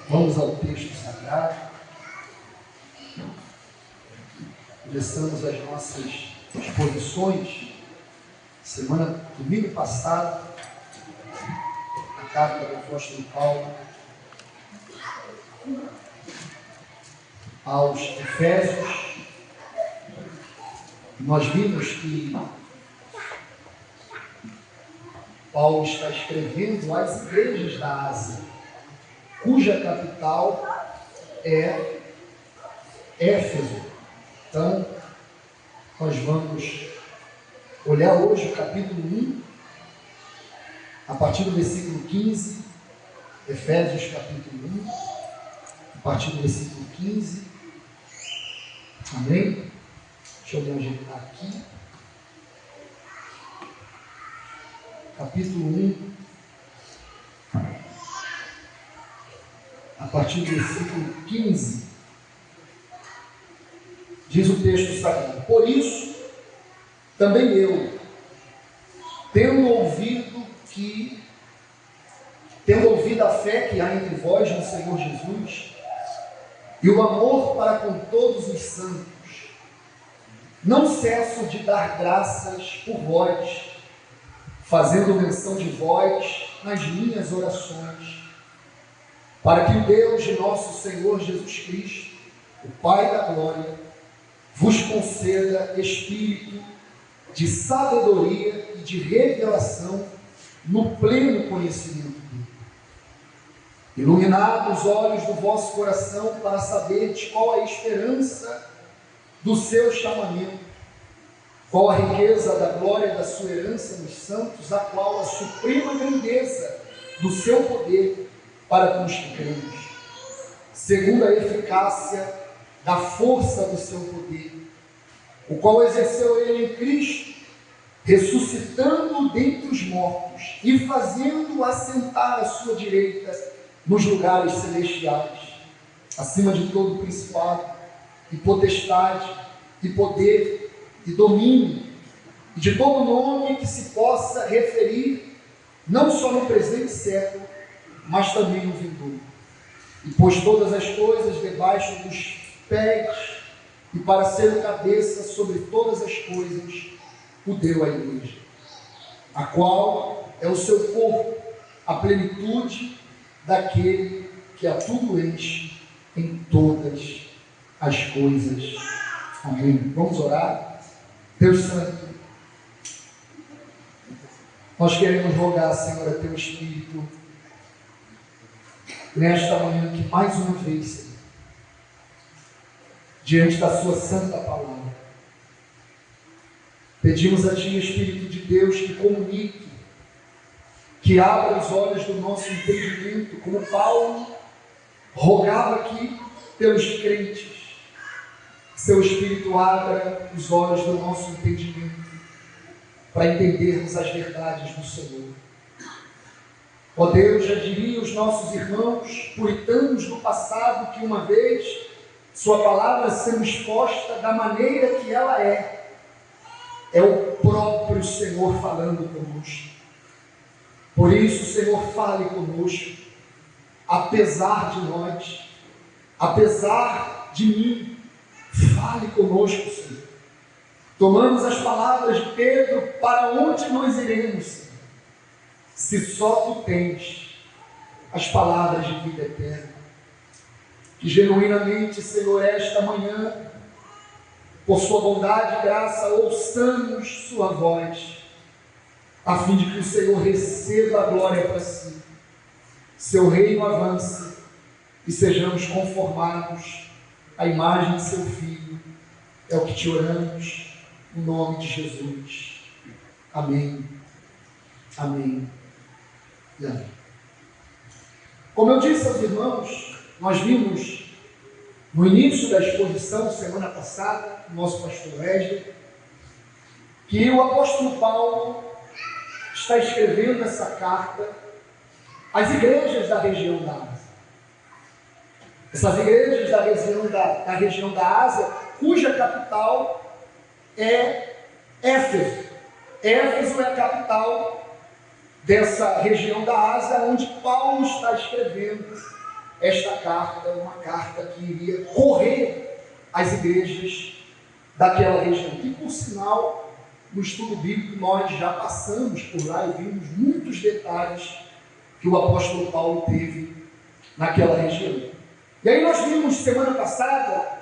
Vamos ao texto sagrado. Começamos as nossas exposições. Domingo passado, a carta do apóstolo Paulo aos Efésios. Nós vimos que Paulo está escrevendo às igrejas da Ásia, cuja capital é Éfeso. Então, nós vamos olhar hoje o capítulo 1, a partir do versículo 15, Efésios capítulo 1, a partir do versículo 15. Amém? Deixa eu me ajeitar aqui. Capítulo 1, a partir do versículo 15, diz o texto sagrado: por isso, também eu, tendo ouvido a fé que há entre vós no Senhor Jesus, e o amor para com todos os santos, não cesso de dar graças por vós, fazendo menção de vós nas minhas orações, para que o Deus de nosso Senhor Jesus Cristo, o Pai da glória, vos conceda espírito de sabedoria e de revelação no pleno conhecimento dele. Iluminado os olhos do vosso coração para saberdes qual a esperança do seu chamamento, qual a riqueza da glória da sua herança nos santos, a qual a suprema grandeza do seu poder para com os que cremos, segundo a eficácia da força do seu poder, o qual exerceu ele em Cristo, ressuscitando-o dentre os mortos e fazendo-o assentar à sua direita nos lugares celestiais, acima de todo principado e potestade e poder e domínio, e de todo nome que se possa referir, não só no presente século, mas também no vindouro. E pôs todas as coisas debaixo dos pés, e para ser o cabeça sobre todas as coisas, o deu à igreja, a qual é o seu corpo, a plenitude daquele que a tudo enche em todas as coisas. Amém. Vamos orar? Deus Santo, nós queremos rogar, Senhor, a Teu Espírito, nesta manhã, que mais uma vez, Senhor, diante da Sua santa palavra, pedimos a Ti, Espírito de Deus, que comunique, que abra os olhos do nosso entendimento, como Paulo rogava aqui pelos crentes. Seu Espírito abra os olhos do nosso entendimento para entendermos as verdades do Senhor. Ó Deus, já diriam os nossos irmãos puritanos do passado que uma vez Sua palavra sendo exposta da maneira que ela é o próprio Senhor falando conosco. Por isso, Senhor, fale conosco, apesar de nós, apesar de mim. Fale conosco, Senhor. Tomamos as palavras de Pedro: para onde nós iremos, Senhor, se só Tu tens as palavras de vida eterna? Que genuinamente, Senhor, esta manhã, por Sua bondade e graça, ouçamos Sua voz, a fim de que o Senhor receba a glória para si, Seu reino avance e sejamos conformados à imagem de Seu Filho. É o que Te oramos, no nome de Jesus. Amém. Amém e amém. Como eu disse aos irmãos, nós vimos no início da exposição, semana passada, o nosso pastor Wesley, que o apóstolo Paulo está escrevendo essa carta às igrejas da região da Ásia. Essas igrejas da região da Ásia, cuja capital é Éfeso. Éfeso é a capital dessa região da Ásia, onde Paulo está escrevendo esta carta é uma carta que iria correr às igrejas daquela região. E, por sinal, no estudo bíblico nós já passamos por lá e vimos muitos detalhes que o apóstolo Paulo teve naquela região. E aí nós vimos semana passada,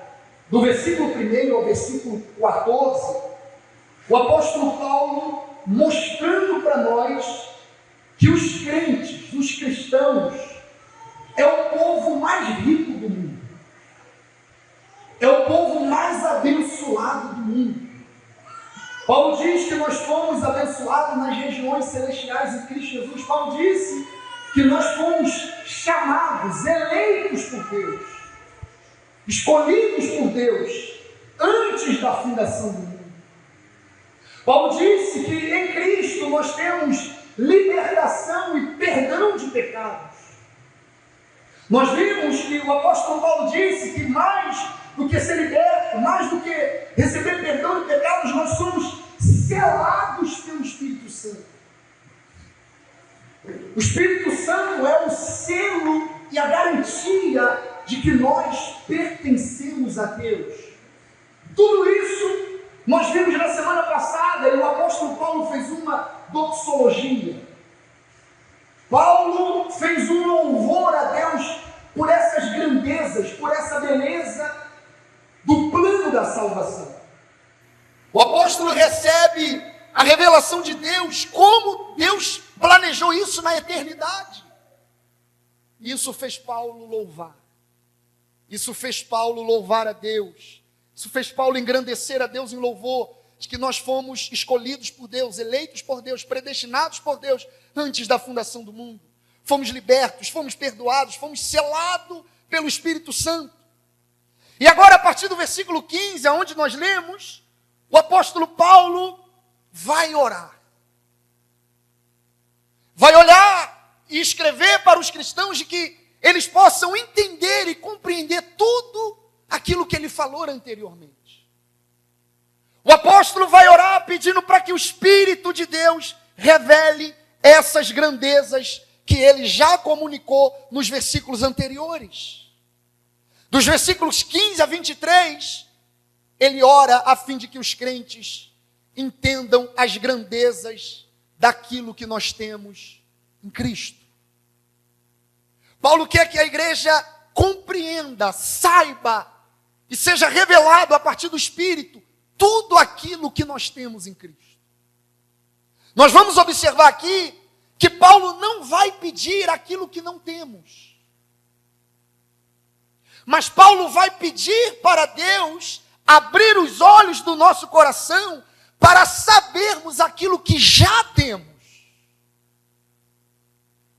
do versículo 1 ao versículo 14, o apóstolo Paulo mostrando para nós que os crentes, os cristãos, é o povo mais rico do mundo. É o povo mais abençoado do mundo. Paulo diz que nós fomos abençoados nas regiões celestiais em Cristo Jesus. Paulo disse que nós fomos chamados, eleitos por Deus, escolhidos por Deus, antes da fundação do mundo. Paulo disse que em Cristo nós temos libertação e perdão de pecados. Nós vimos que o apóstolo Paulo disse que mais do que ser liberto, mais do que receber perdão de pecados, nós somos selados pelo Espírito Santo. O Espírito Santo é o selo e a garantia de que nós pertencemos a Deus. Tudo isso nós vimos na semana passada e o apóstolo Paulo fez uma doxologia. Paulo fez um louvor a Deus por essas grandezas, por essa beleza do plano da salvação. O apóstolo recebe a revelação de Deus, como Deus planejou isso na eternidade. Isso fez Paulo louvar. Isso fez Paulo louvar a Deus. Isso fez Paulo engrandecer a Deus em louvor, de que nós fomos escolhidos por Deus, eleitos por Deus, predestinados por Deus, antes da fundação do mundo. Fomos libertos, fomos perdoados, fomos selados pelo Espírito Santo. E agora, a partir do versículo 15, onde nós lemos, o apóstolo Paulo vai orar. Vai olhar e escrever para os cristãos de que eles possam entender e compreender tudo aquilo que ele falou anteriormente. O apóstolo vai orar pedindo para que o Espírito de Deus revele essas grandezas que ele já comunicou nos versículos anteriores. Dos versículos 15 a 23, ele ora a fim de que os crentes entendam as grandezas daquilo que nós temos em Cristo. Paulo quer que a igreja compreenda, saiba e seja revelado a partir do Espírito tudo aquilo que nós temos em Cristo. Nós vamos observar aqui que Paulo não vai pedir aquilo que não temos. Mas Paulo vai pedir para Deus abrir os olhos do nosso coração para sabermos aquilo que já temos.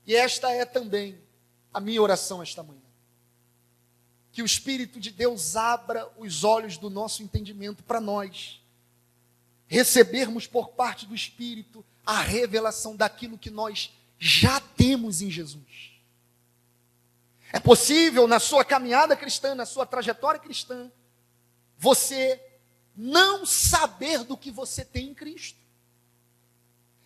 E esta é também a minha oração esta manhã. Que o Espírito de Deus abra os olhos do nosso entendimento para nós recebermos por parte do Espírito a revelação daquilo que nós já temos em Jesus. É possível na sua caminhada cristã, na sua trajetória cristã, você não saber do que você tem em Cristo.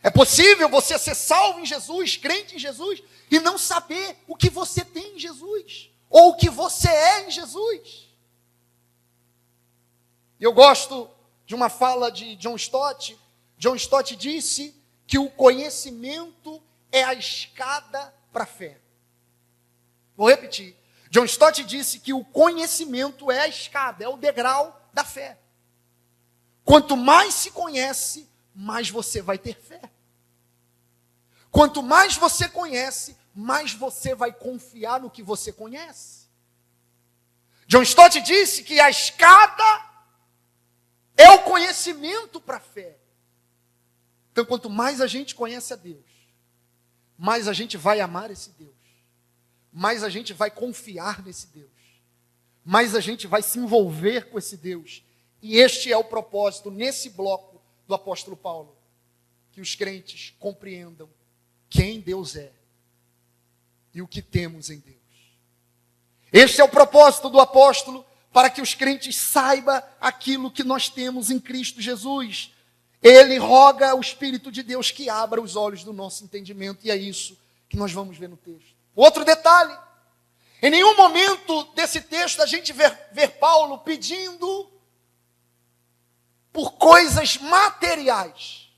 É possível você ser salvo em Jesus, crente em Jesus, e não saber o que você tem em Jesus, ou o que você é em Jesus. Eu gosto de uma fala de John Stott. John Stott disse que o conhecimento é a escada para a fé. Vou repetir. John Stott disse que o conhecimento é a escada, é o degrau da fé. Quanto mais se conhece, mais você vai ter fé. Quanto mais você conhece, mais você vai confiar no que você conhece. John Stott disse que a escada é o conhecimento para a fé. Então, quanto mais a gente conhece a Deus, mais a gente vai amar esse Deus, mais a gente vai confiar nesse Deus, mais a gente vai se envolver com esse Deus. E este é o propósito, nesse bloco do apóstolo Paulo, que os crentes compreendam quem Deus é e o que temos em Deus. Este é o propósito do apóstolo, para que os crentes saibam aquilo que nós temos em Cristo Jesus. Ele roga ao Espírito de Deus que abra os olhos do nosso entendimento, e é isso que nós vamos ver no texto. Outro detalhe, Em nenhum momento desse texto a gente vê Paulo pedindo por coisas materiais.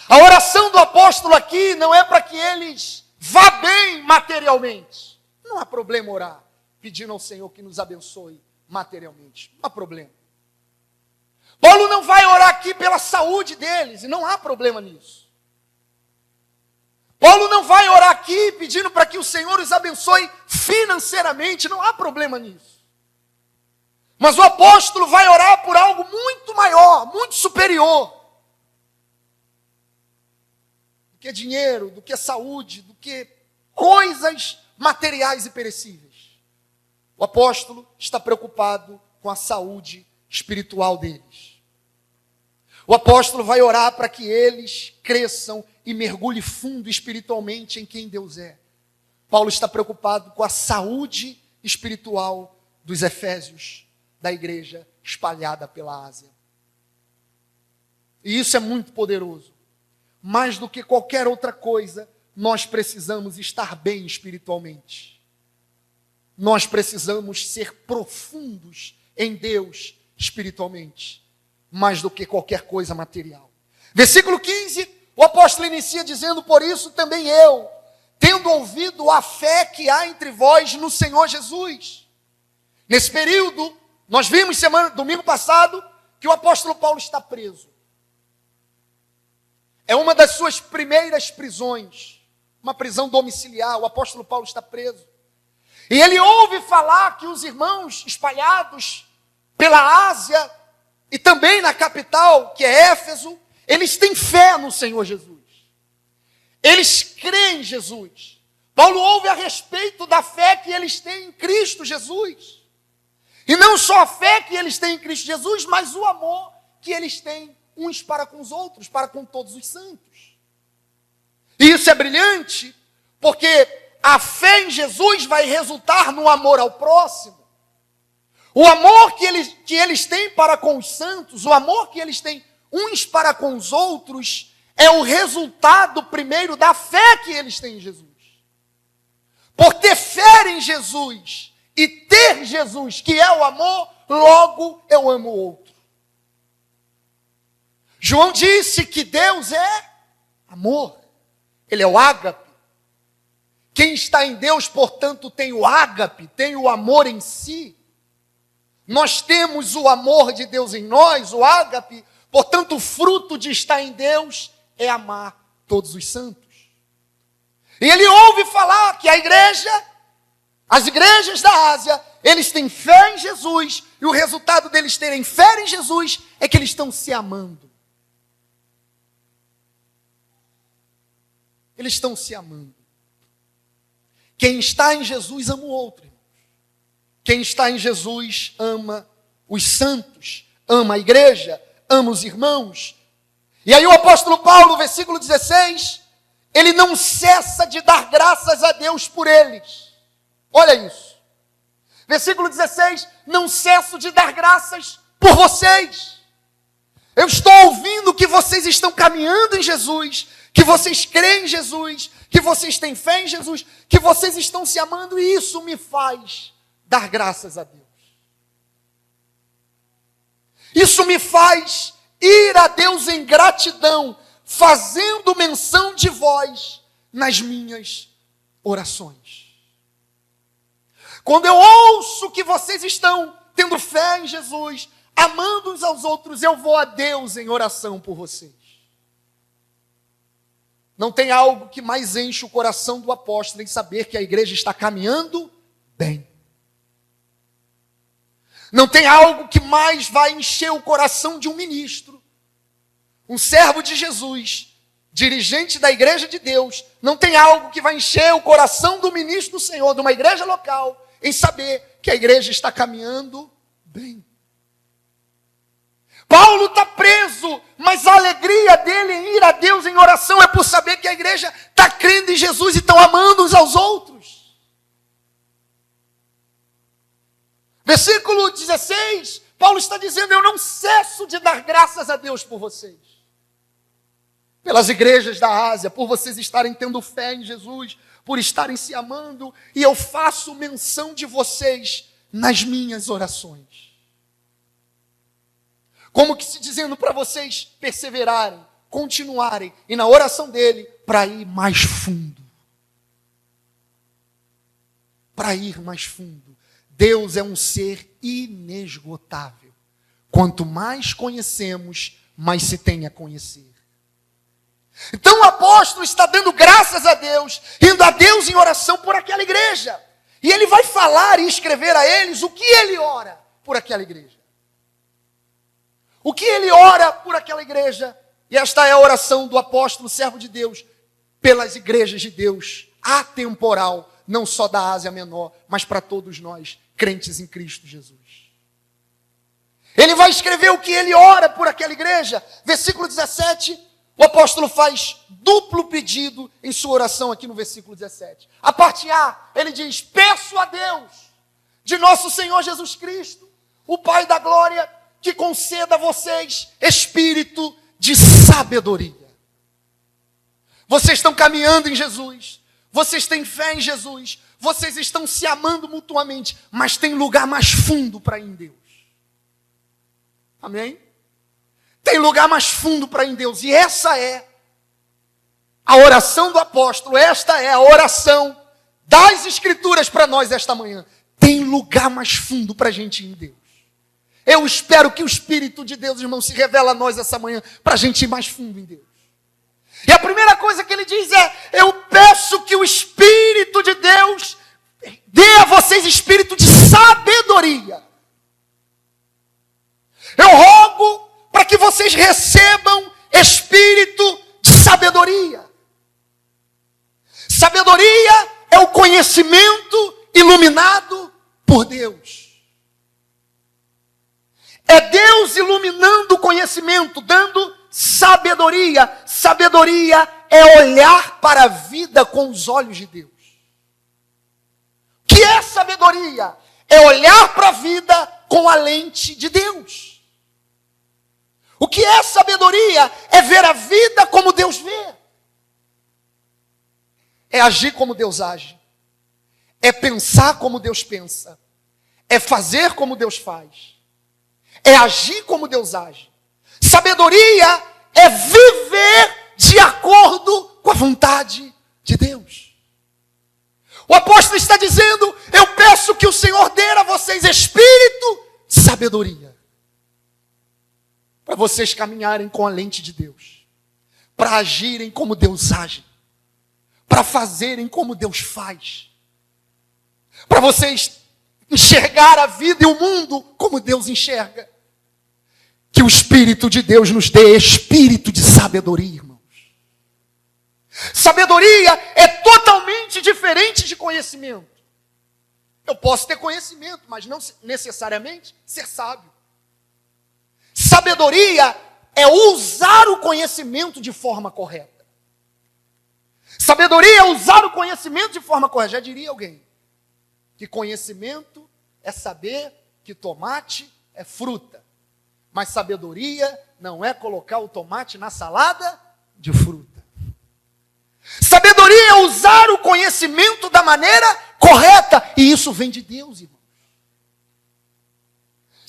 A oração do apóstolo aqui não é para que eles vá bem materialmente. Não há problema orar pedindo ao Senhor que nos abençoe materialmente. Não há problema. Paulo não vai orar aqui pela saúde deles, e não há problema nisso. Paulo não vai orar aqui pedindo para que o Senhor os abençoe financeiramente, não há problema nisso. Mas o apóstolo vai orar por algo muito maior, muito superior. Do que dinheiro, do que saúde, do que coisas materiais e perecíveis. O apóstolo está preocupado com a saúde espiritual deles. O apóstolo vai orar para que eles cresçam e mergulhem fundo espiritualmente em quem Deus é. Paulo está preocupado com a saúde espiritual dos efésios, da igreja espalhada pela Ásia. E isso é muito poderoso. Mais do que qualquer outra coisa, nós precisamos estar bem espiritualmente. Nós precisamos ser profundos em Deus espiritualmente, mais do que qualquer coisa material. Versículo 15, o apóstolo inicia dizendo: por isso também eu, tendo ouvido a fé que há entre vós no Senhor Jesus. Nesse período, nós vimos domingo passado, que o apóstolo Paulo está preso. É uma das suas primeiras prisões, uma prisão domiciliar. O apóstolo Paulo está preso. E ele ouve falar que os irmãos espalhados pela Ásia e também na capital, que é Éfeso, eles têm fé no Senhor Jesus. Eles creem em Jesus. Paulo ouve a respeito da fé que eles têm em Cristo Jesus. E não só a fé que eles têm em Cristo Jesus, mas o amor que eles têm uns para com os outros, para com todos os santos. E isso é brilhante, porque a fé em Jesus vai resultar no amor ao próximo. O amor que eles têm para com os santos, o amor que eles têm uns para com os outros, é o resultado primeiro da fé que eles têm em Jesus. Por ter fé em Jesus e ter Jesus, que é o amor, logo eu amo o outro. João disse que Deus é amor. Ele é o ágape. Quem está em Deus, portanto, tem o ágape, tem o amor em si. Nós temos o amor de Deus em nós, o ágape, portanto, o fruto de estar em Deus é amar todos os santos. E ele ouve falar que as igrejas da Ásia, eles têm fé em Jesus, e o resultado deles terem fé em Jesus é que eles estão se amando. Eles estão se amando. Quem está em Jesus ama o outro, irmãos. Quem está em Jesus ama os santos, ama a igreja, ama os irmãos. E aí o apóstolo Paulo, versículo 16, ele não cessa de dar graças a Deus por eles. Olha isso. Versículo 16, não cesso de dar graças por vocês. Eu estou ouvindo que vocês estão caminhando em Jesus, que vocês creem em Jesus, que vocês têm fé em Jesus, que vocês estão se amando, e isso me faz dar graças a Deus. Isso me faz ir a Deus em gratidão, fazendo menção de vós nas minhas orações. Quando eu ouço que vocês estão tendo fé em Jesus, amando uns aos outros, eu vou a Deus em oração por vocês. Não tem algo que mais enche o coração do apóstolo em saber que a igreja está caminhando bem. Não tem algo que mais vai encher o coração de um ministro, um servo de Jesus, dirigente da igreja de Deus. Não tem algo que vai encher o coração do ministro do Senhor, de uma igreja local, em saber que a igreja está caminhando bem. Paulo está preso, mas a alegria dele em ir a Deus em oração é por saber que a igreja está crendo em Jesus e estão amando uns aos outros. Versículo 16, Paulo está dizendo: eu não cesso de dar graças a Deus por vocês. Pelas igrejas da Ásia, por vocês estarem tendo fé em Jesus, por estarem se amando, e eu faço menção de vocês nas minhas orações. Como que se dizendo para vocês perseverarem, continuarem, e na oração dele, para ir mais fundo. Para ir mais fundo. Deus é um ser inesgotável. Quanto mais conhecemos, mais se tem a conhecer. Então o apóstolo está dando graças a Deus, indo a Deus em oração por aquela igreja. E ele vai falar e escrever a eles o que ele ora por aquela igreja. O que ele ora por aquela igreja. E esta é a oração do apóstolo, servo de Deus, pelas igrejas de Deus, atemporal, não só da Ásia Menor, mas para todos nós, crentes em Cristo Jesus. Ele vai escrever o que ele ora por aquela igreja. Versículo 17, o apóstolo faz duplo pedido em sua oração aqui no versículo 17. A parte A, ele diz: peço a Deus, de nosso Senhor Jesus Cristo, o Pai da glória, que conceda a vocês espírito de sabedoria. Vocês estão caminhando em Jesus, vocês têm fé em Jesus, vocês estão se amando mutuamente, mas tem lugar mais fundo para ir em Deus. Amém? Tem lugar mais fundo para ir em Deus, e essa é a oração do apóstolo, esta é a oração das Escrituras para nós esta manhã. Tem lugar mais fundo para a gente ir em Deus. Eu espero que o Espírito de Deus, irmão, se revela a nós essa manhã, para a gente ir mais fundo em Deus. E a primeira coisa que ele diz é: eu peço que o Espírito de Deus dê a vocês espírito de sabedoria. Eu rogo para que vocês recebam espírito de sabedoria. Sabedoria é o conhecimento iluminado por Deus. É Deus iluminando o conhecimento, dando sabedoria. Sabedoria é olhar para a vida com os olhos de Deus. O que é sabedoria? É olhar para a vida com a lente de Deus. O que é sabedoria? É ver a vida como Deus vê. É agir como Deus age. É pensar como Deus pensa. É fazer como Deus faz. É agir como Deus age. Sabedoria é viver de acordo com a vontade de Deus. O apóstolo está dizendo: eu peço que o Senhor dê a vocês espírito de sabedoria. Para vocês caminharem com a lente de Deus. Para agirem como Deus age. Para fazerem como Deus faz. Para vocês enxergar a vida e o mundo como Deus enxerga. Que o Espírito de Deus nos dê espírito de sabedoria, irmãos. Sabedoria é totalmente diferente de conhecimento. Eu posso ter conhecimento, mas não necessariamente ser sábio. Sabedoria é usar o conhecimento de forma correta. Sabedoria é usar o conhecimento de forma correta. Já diria alguém que conhecimento é saber que tomate é fruta. Mas sabedoria não é colocar o tomate na salada de fruta. Sabedoria é usar o conhecimento da maneira correta. E isso vem de Deus, irmão.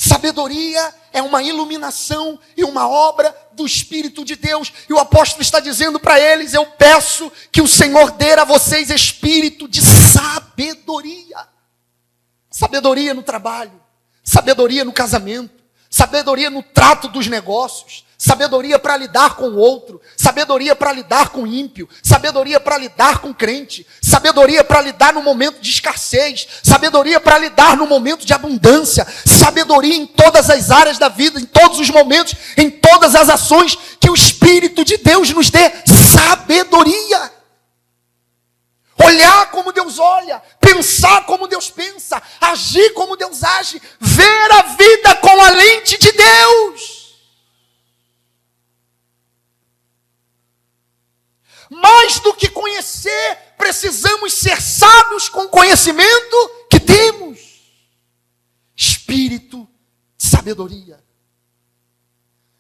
Sabedoria é uma iluminação e uma obra do Espírito de Deus. E o apóstolo está dizendo para eles: eu peço que o Senhor dê a vocês espírito de sabedoria. Sabedoria no trabalho, sabedoria no casamento, sabedoria no trato dos negócios, sabedoria para lidar com o outro, sabedoria para lidar com o ímpio, sabedoria para lidar com o crente, sabedoria para lidar no momento de escassez, sabedoria para lidar no momento de abundância, sabedoria em todas as áreas da vida, em todos os momentos, em todas as ações, que o Espírito de Deus nos dê sabedoria. Olhar como Deus olha, pensar como Deus pensa, agir como Deus age, ver a vida com a lente de Deus. Mais do que conhecer, precisamos ser sábios com o conhecimento que temos. Espírito de sabedoria.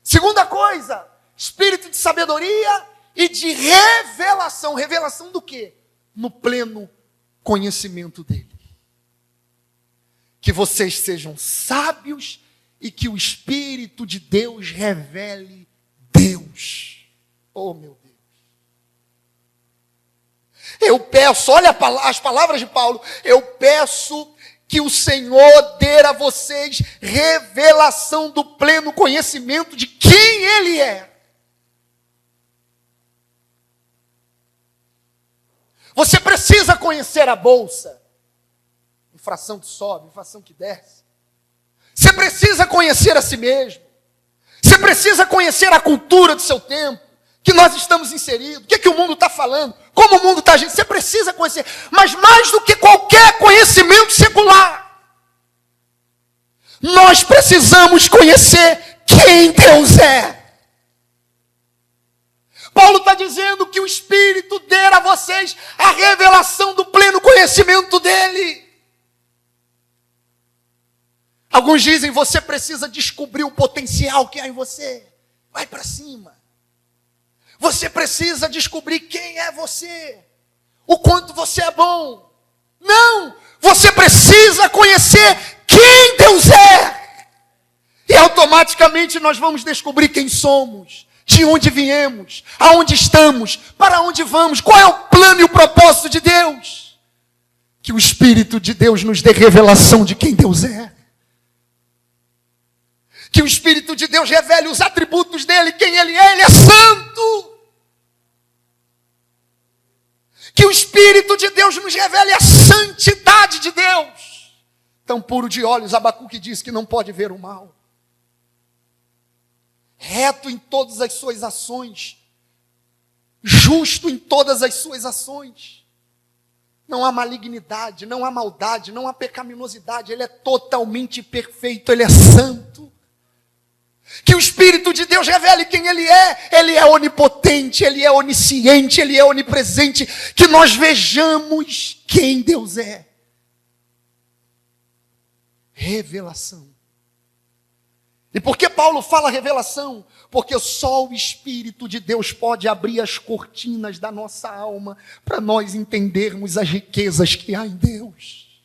Segunda coisa, espírito de sabedoria e de revelação. Revelação do quê? no pleno conhecimento dele. Que vocês sejam sábios e que o Espírito de Deus revele Deus. Oh, meu Deus. Eu peço, olha as palavras de Paulo, eu peço que o Senhor dê a vocês revelação do pleno conhecimento de quem Ele é. Você precisa conhecer a bolsa. Inflação que sobe, inflação que desce. Você precisa conhecer a si mesmo. Você precisa conhecer a cultura do seu tempo, que nós estamos inseridos, o que o mundo está falando, como o mundo está agindo. Você precisa conhecer, mas mais do que qualquer conhecimento secular, nós precisamos conhecer quem Deus é. Paulo está dizendo que o Espírito dê a vocês a revelação do pleno conhecimento dele. Alguns dizem, você precisa descobrir o potencial que há em você. Vai para cima. Você precisa descobrir quem é você. O quanto você é bom. Não! Você precisa conhecer quem Deus é. E automaticamente nós vamos descobrir quem somos. De onde viemos. Aonde estamos. Para onde vamos. Qual é o plano e o propósito de Deus. Que o Espírito de Deus nos dê revelação de quem Deus é. Que o Espírito de Deus revele os atributos dele, quem ele é santo. Que o Espírito de Deus nos revele a santidade de Deus. Tão puro de olhos, Abacuque diz que não pode ver o mal. Reto em todas as suas ações. Justo em todas as suas ações. Não há malignidade, não há maldade, não há pecaminosidade. Ele é totalmente perfeito, ele é santo. Que o Espírito de Deus revele quem Ele é onipotente, Ele é onisciente, Ele é onipresente, que nós vejamos quem Deus é. Revelação. E por que Paulo fala revelação? Porque só o Espírito de Deus pode abrir as cortinas da nossa alma, para nós entendermos as riquezas que há em Deus.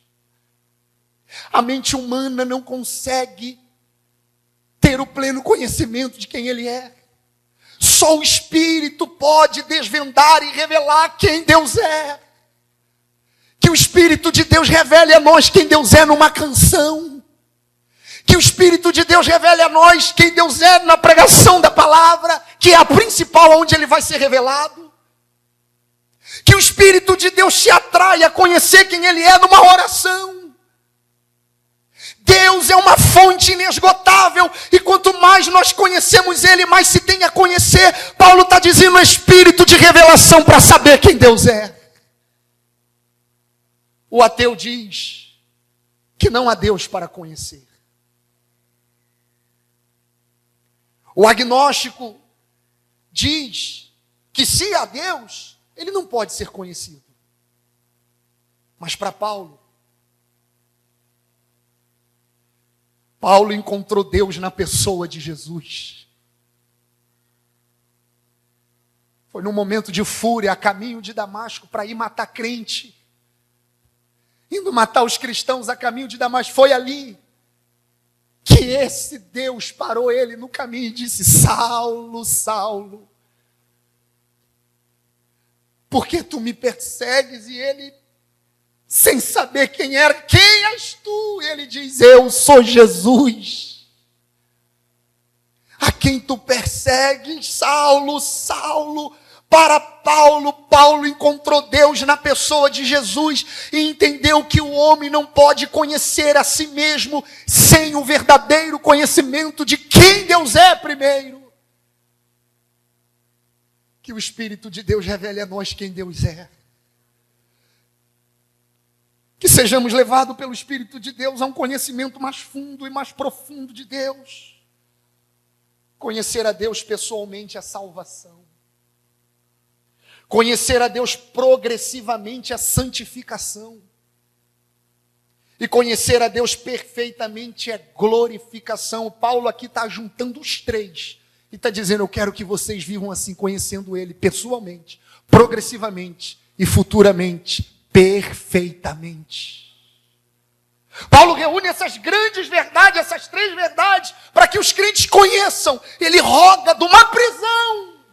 A mente humana não consegue ter o pleno conhecimento de quem Ele é. Só o Espírito pode desvendar e revelar quem Deus é. Que o Espírito de Deus revele a nós quem Deus é numa canção. Que o Espírito de Deus revele a nós quem Deus é na pregação da palavra, que é a principal onde Ele vai ser revelado. Que o Espírito de Deus te atrai a conhecer quem Ele é numa oração. Deus é uma fonte inesgotável, e quanto mais nós conhecemos Ele, mais se tem a conhecer. Paulo está dizendo espírito de revelação para saber quem Deus é. O ateu diz que não há Deus para conhecer. O agnóstico diz que se há Deus, Ele não pode ser conhecido. Mas para Paulo encontrou Deus na pessoa de Jesus. Foi num momento de fúria, a caminho de Damasco, para ir matar crente. Indo matar os cristãos a caminho de Damasco. Foi ali que esse Deus parou ele no caminho e disse: Saulo, Saulo, por que tu me persegues? E ele, sem saber quem era, quem és tu? E ele diz: eu sou Jesus, a quem tu persegues. Saulo, Saulo. Para Paulo, Paulo encontrou Deus na pessoa de Jesus e entendeu que o homem não pode conhecer a si mesmo sem o verdadeiro conhecimento de quem Deus é primeiro. Que o Espírito de Deus revele a nós quem Deus é. Que sejamos levados pelo Espírito de Deus a um conhecimento mais fundo e mais profundo de Deus. Conhecer a Deus pessoalmente é salvação. Conhecer a Deus progressivamente é santificação. E conhecer a Deus perfeitamente é glorificação. Paulo aqui está juntando os três. E está dizendo: eu quero que vocês vivam assim, conhecendo Ele pessoalmente, progressivamente e futuramente perfeitamente. Paulo reúne essas grandes verdades, essas 3 verdades, para que os crentes conheçam. Ele roga de uma prisão.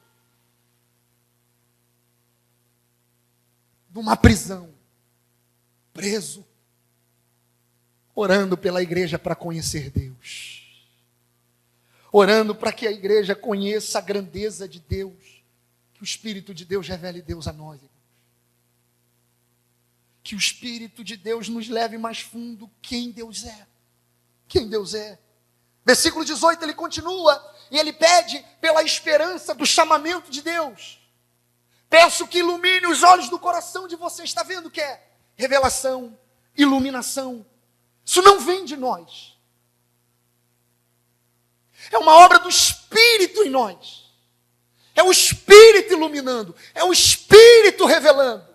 De uma prisão. Preso. Orando pela igreja para conhecer Deus. Orando para que a igreja conheça a grandeza de Deus. Que o Espírito de Deus revele Deus a nós. Que o Espírito de Deus nos leve mais fundo quem Deus é. Quem Deus é. Versículo 18, ele continua, e ele pede pela esperança do chamamento de Deus. Peço que ilumine os olhos do coração de vocês. Está vendo o que é? Revelação, iluminação. Isso não vem de nós. É uma obra do Espírito em nós. É o Espírito iluminando. É o Espírito revelando.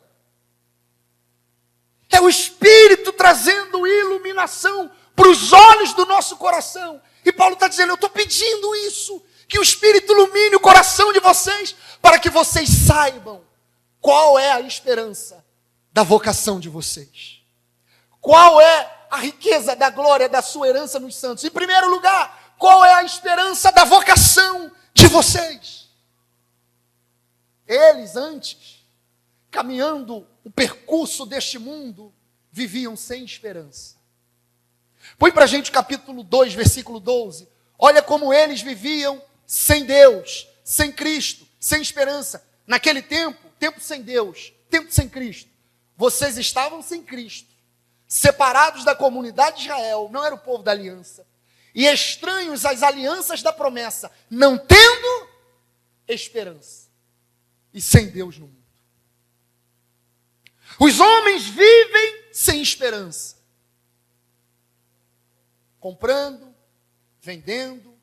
É o Espírito trazendo iluminação para os olhos do nosso coração. E Paulo está dizendo, eu estou pedindo isso, que o Espírito ilumine o coração de vocês, para que vocês saibam qual é a esperança da vocação de vocês. Qual é a riqueza da glória da sua herança nos santos. Em primeiro lugar, qual é a esperança da vocação de vocês? Eles antes, caminhando o percurso deste mundo, viviam sem esperança. Põe para a gente o capítulo 2, versículo 12. Olha como eles viviam sem Deus, sem Cristo, sem esperança. Naquele tempo, tempo sem Deus, tempo sem Cristo. Vocês estavam sem Cristo, separados da comunidade de Israel, não era o povo da aliança, e estranhos às alianças da promessa, não tendo esperança, e sem Deus no mundo. Os homens vivem sem esperança. Comprando, vendendo,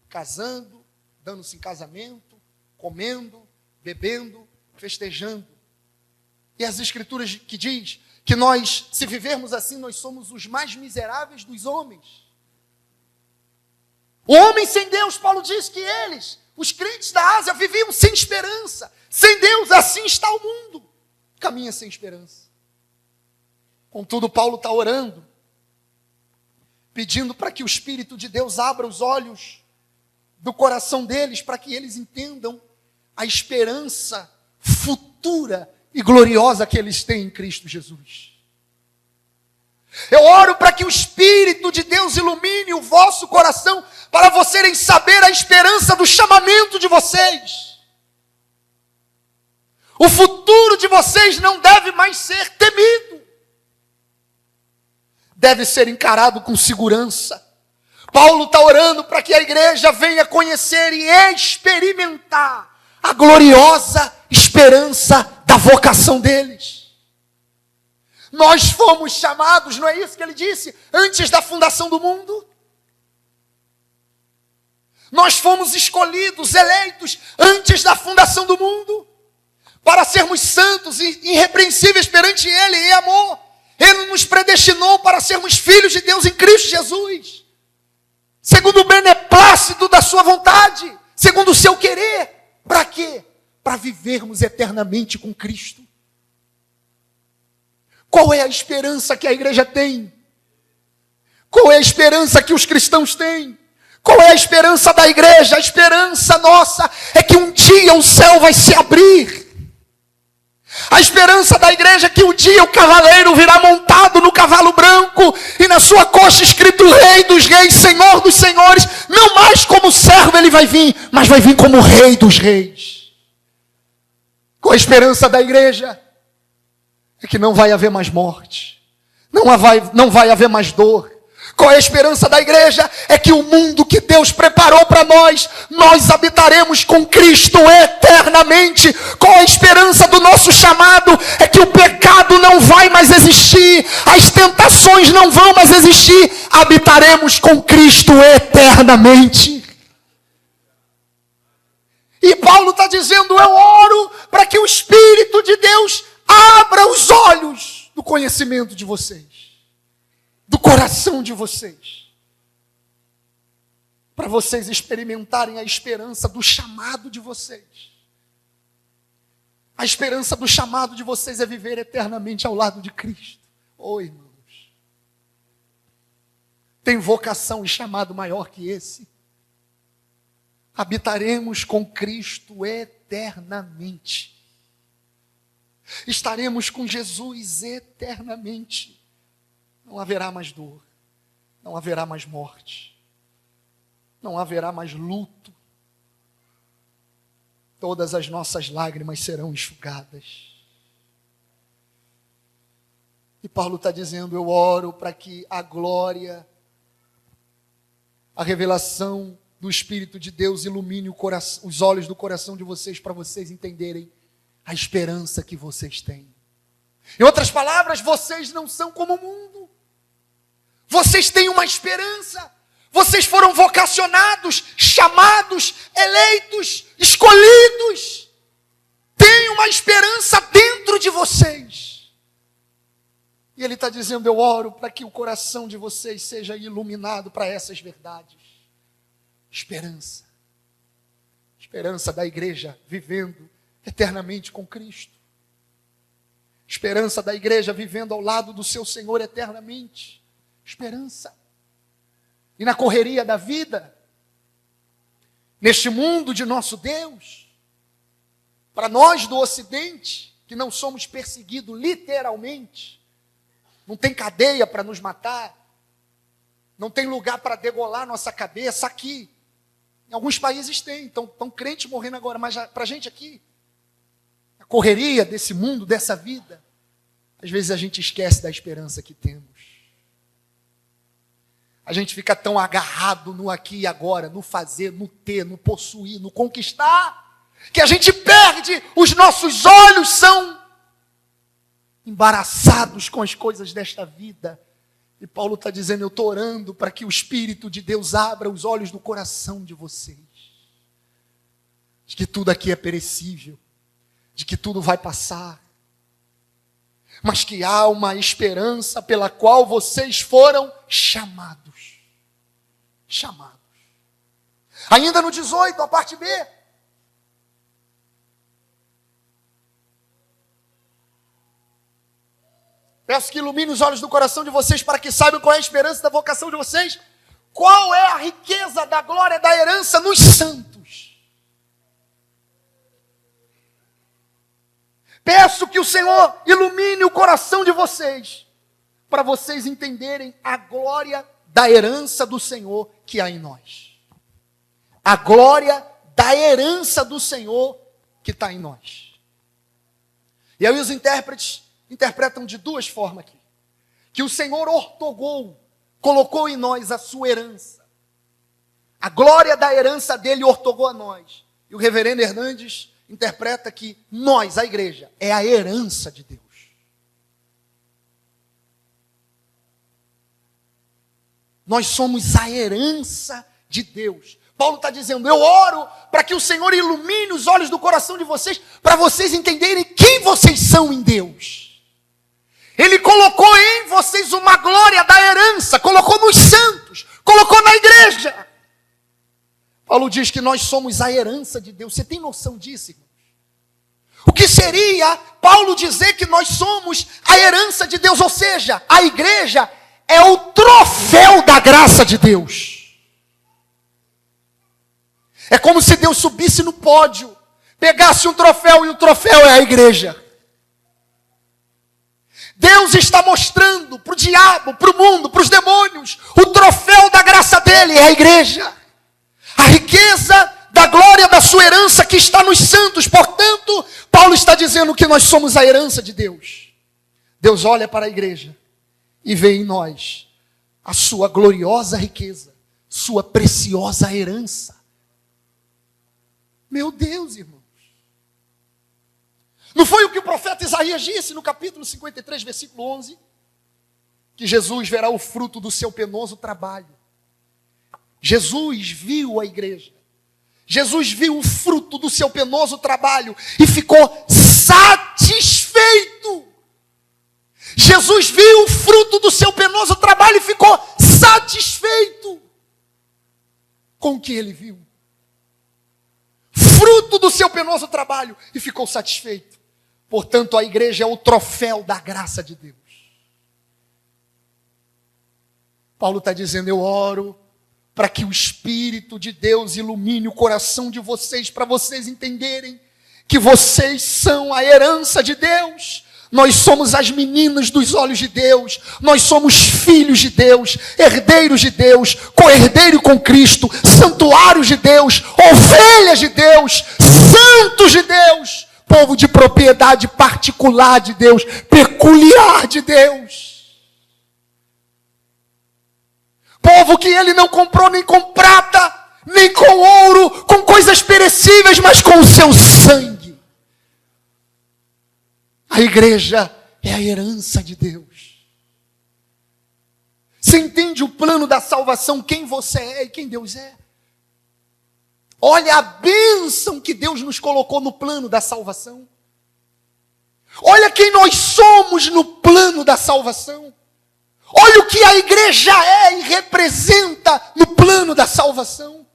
casando, dando-se em casamento, comendo, bebendo, festejando. E as escrituras que diz que nós, se vivermos assim, nós somos os mais miseráveis dos homens. O homem sem Deus, Paulo diz que eles, os crentes da Ásia, viviam sem esperança. Sem Deus, assim está o mundo. Caminha sem esperança. Contudo, Paulo está orando, pedindo para que o Espírito de Deus abra os olhos do coração deles, para que eles entendam a esperança futura e gloriosa que eles têm em Cristo Jesus. Eu oro para que o Espírito de Deus ilumine o vosso coração, para vocês saber a esperança do chamamento de vocês. O futuro de vocês não deve mais ser temido. Deve ser encarado com segurança. Paulo está orando para que a igreja venha conhecer e experimentar a gloriosa esperança da vocação deles. Nós fomos chamados, não é isso que ele disse, antes da fundação do mundo? Nós fomos escolhidos, eleitos, antes da fundação do mundo, para sermos santos e irrepreensíveis perante Ele em amor. Ele nos predestinou para sermos filhos de Deus em Cristo Jesus, segundo o beneplácito da sua vontade, segundo o seu querer. Para quê? Para vivermos eternamente com Cristo. Qual é a esperança que a igreja tem? Qual é a esperança que os cristãos têm? Qual é a esperança da igreja? A esperança nossa é que um dia o céu vai se abrir. A esperança da igreja é que um dia o cavaleiro virá montado no cavalo branco e na sua coxa escrito Rei dos Reis, Senhor dos Senhores. Não mais como servo ele vai vir, mas vai vir como Rei dos Reis. Qual a esperança da igreja? É que não vai haver mais morte, não vai haver mais dor. Qual é a esperança da igreja? É que o mundo que Deus preparou para nós habitaremos com Cristo eternamente. Qual é a esperança do nosso chamado? É que o pecado não vai mais existir, as tentações não vão mais existir, habitaremos com Cristo eternamente. E Paulo está dizendo, eu oro para que o Espírito de Deus abra os olhos do conhecimento de vocês, do coração de vocês, para vocês experimentarem a esperança do chamado de vocês. A esperança do chamado de vocês é viver eternamente ao lado de Cristo. Oh, irmãos. Tem vocação e chamado maior que esse. Habitaremos com Cristo eternamente. Estaremos com Jesus eternamente. Não haverá mais dor. Não haverá mais morte. Não haverá mais luto. Todas as nossas lágrimas serão enxugadas. E Paulo está dizendo, eu oro para que a glória, a revelação do Espírito de Deus ilumine os olhos do coração de vocês, para vocês entenderem a esperança que vocês têm. Em outras palavras, vocês não são como o mundo. Vocês têm uma esperança. Vocês foram vocacionados, chamados, eleitos, escolhidos. Tem uma esperança dentro de vocês. E ele está dizendo, eu oro para que o coração de vocês seja iluminado para essas verdades. Esperança. Esperança da igreja vivendo eternamente com Cristo. Esperança da igreja vivendo ao lado do seu Senhor eternamente. Esperança. E na correria da vida, neste mundo de nosso Deus, para nós do Ocidente, que não somos perseguidos literalmente, não tem cadeia para nos matar, não tem lugar para degolar nossa cabeça aqui. Em alguns países tem, estão crentes morrendo agora, mas para a gente aqui, a correria desse mundo, dessa vida, às vezes a gente esquece da esperança que temos. A gente fica tão agarrado no aqui e agora, no fazer, no ter, no possuir, no conquistar, que a gente perde, os nossos olhos são embaraçados com as coisas desta vida. E Paulo está dizendo, eu estou orando para que o Espírito de Deus abra os olhos do coração de vocês. De que tudo aqui é perecível, de que tudo vai passar, mas que há uma esperança pela qual vocês foram chamados. Chamados. Ainda no 18, a parte B. Peço que ilumine os olhos do coração de vocês para que saibam qual é a esperança da vocação de vocês. Qual é a riqueza da glória da herança nos santos. Peço que o Senhor ilumine o coração de vocês, para vocês entenderem a glória da herança do Senhor que há em nós. A glória da herança do Senhor que está em nós. E aí os intérpretes interpretam de duas formas aqui. Que o Senhor ortogou, colocou em nós a sua herança. A glória da herança dele ortogou a nós. E o reverendo Hernandes interpreta que nós, a igreja, é a herança de Deus. Nós somos a herança de Deus. Paulo está dizendo, eu oro para que o Senhor ilumine os olhos do coração de vocês, para vocês entenderem quem vocês são em Deus. Ele colocou em vocês uma glória da herança, colocou nos santos, colocou na igreja. Paulo diz que nós somos a herança de Deus. Você tem noção disso, irmãos? O que seria Paulo dizer que nós somos a herança de Deus? Ou seja, a igreja é o troféu da graça de Deus. É como se Deus subisse no pódio, pegasse um troféu e o troféu é a igreja. Deus está mostrando para o diabo, para o mundo, para os demônios, o troféu da graça dele é a igreja. A riqueza da glória da sua herança que está nos santos. Portanto, Paulo está dizendo que nós somos a herança de Deus. Deus olha para a igreja e vê em nós a sua gloriosa riqueza, sua preciosa herança. Meu Deus, irmãos. Não foi o que o profeta Isaías disse no capítulo 53, versículo 11? Que Jesus verá o fruto do seu penoso trabalho. Jesus viu a igreja. Jesus viu o fruto do seu penoso trabalho e ficou satisfeito. Jesus viu o fruto do seu penoso trabalho e ficou satisfeito com o que ele viu. Fruto do seu penoso trabalho e ficou satisfeito. Portanto, a igreja é o troféu da graça de Deus. Paulo está dizendo, eu oro para que o Espírito de Deus ilumine o coração de vocês, para vocês entenderem que vocês são a herança de Deus. Nós somos as meninas dos olhos de Deus, nós somos filhos de Deus, herdeiros de Deus, co-herdeiro com Cristo, santuários de Deus, ovelhas de Deus, santos de Deus, povo de propriedade particular de Deus, peculiar de Deus. Povo que ele não comprou nem com prata, nem com ouro, com coisas perecíveis, mas com o seu sangue. A igreja é a herança de Deus. Você entende o plano da salvação, quem você é e quem Deus é? Olha a bênção que Deus nos colocou no plano da salvação. Olha quem nós somos no plano da salvação. Olha o que a igreja é e representa no plano da salvação.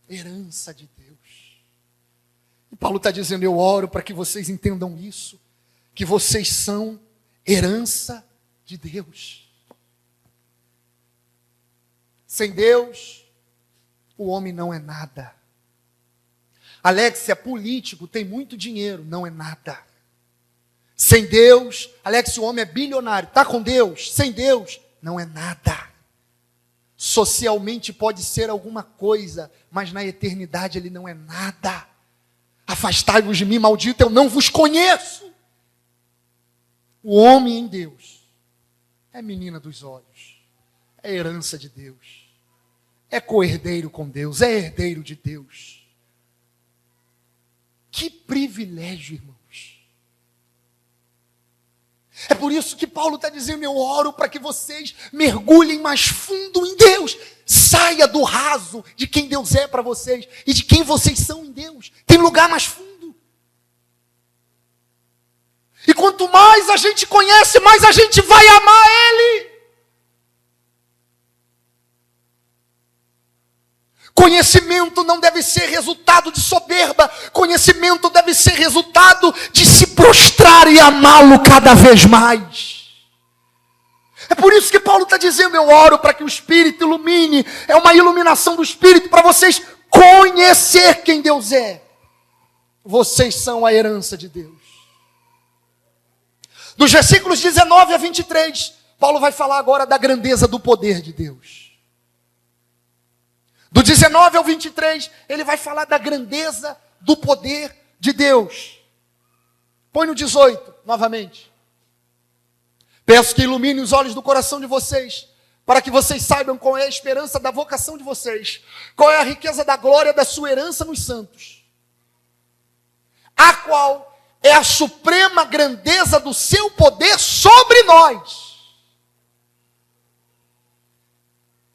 Herança de Deus. E Paulo está dizendo, eu oro para que vocês entendam isso, que vocês são herança de Deus. Sem Deus, o homem não é nada. Alex é político, tem muito dinheiro, não é nada. Sem Deus, Alex, o homem é bilionário, está com Deus, sem Deus, não é nada. Socialmente pode ser alguma coisa, mas na eternidade ele não é nada. Afastai-vos de mim, maldito, eu não vos conheço. O homem em Deus é menina dos olhos, é herança de Deus, é co-herdeiro com Deus, é herdeiro de Deus. Que privilégio, irmãos. É por isso que Paulo está dizendo, eu oro para que vocês mergulhem mais fundo em Deus. Saia do raso de quem Deus é para vocês e de quem vocês são em Deus. Tem lugar mais fundo. E quanto mais a gente conhece, mais a gente vai amar Ele. Conhecimento não deve ser resultado de soberba. Conhecimento deve ser resultado de se prostrar e amá-lo cada vez mais. É por isso que Paulo está dizendo, eu oro para que o Espírito ilumine. É uma iluminação do Espírito para vocês conhecer quem Deus é. Vocês são a herança de Deus. Dos versículos 19 a 23, Paulo vai falar agora da grandeza do poder de Deus. Do 19 ao 23, ele vai falar da grandeza do poder de Deus. Põe no 18, novamente. Peço que ilumine os olhos do coração de vocês, para que vocês saibam qual é a esperança da vocação de vocês, qual é a riqueza da glória da sua herança nos santos, a qual é a suprema grandeza do seu poder sobre nós.